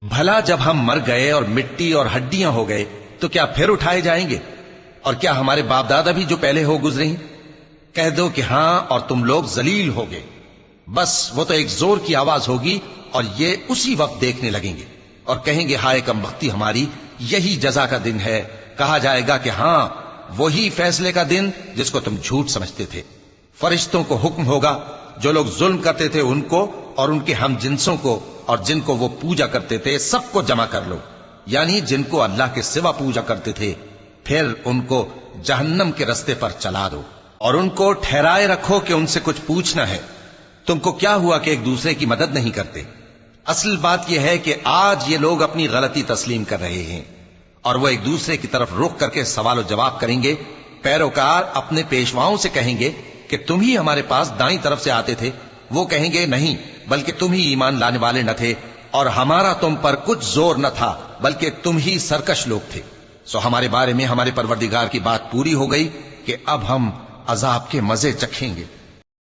بھلا جب ہم مر گئے اور مٹی اور ہڈیاں ہو گئے تو کیا پھر اٹھائے جائیں گے؟ اور کیا ہمارے باپ دادا بھی جو پہلے ہو گزرے ہیں؟ کہہ دو کہ ہاں، اور تم لوگ ذلیل ہوگے۔ بس وہ تو ایک زور کی آواز ہوگی اور یہ اسی وقت دیکھنے لگیں گے اور کہیں گے ہائے کم بختی ہماری، یہی جزا کا دن ہے۔ کہا جائے گا کہ ہاں، وہی فیصلے کا دن جس کو تم جھوٹ سمجھتے تھے۔ فرشتوں کو حکم ہوگا جو لوگ ظلم کرتے تھے ان کو اور ان کے ہم جنسوں کو اور جن کو وہ پوجا کرتے تھے سب کو جمع کر لو، یعنی جن کو اللہ کے سوا پوجا کرتے تھے، پھر ان کو جہنم کے رستے پر چلا دو اور ان کو ٹھہرائے رکھو کہ ان سے کچھ پوچھنا ہے۔ تم کو کیا ہوا کہ ایک دوسرے کی مدد نہیں کرتے؟ اصل بات یہ ہے کہ آج یہ لوگ اپنی غلطی تسلیم کر رہے ہیں اور وہ ایک دوسرے کی طرف رخ کر کے سوال و جواب کریں گے۔ پیروکار اپنے پیشواؤں سے کہیں گے کہ تم ہی ہمارے پاس دائیں طرف سے آتے تھے۔ وہ کہیں گے نہیں، بلکہ تم ہی ایمان لانے والے نہ تھے اور ہمارا تم پر کچھ زور نہ تھا، بلکہ تم ہی سرکش لوگ تھے۔ سو ہمارے بارے میں ہمارے پروردگار کی بات پوری ہو گئی کہ اب ہم عذاب کے مزے چکھیں گے۔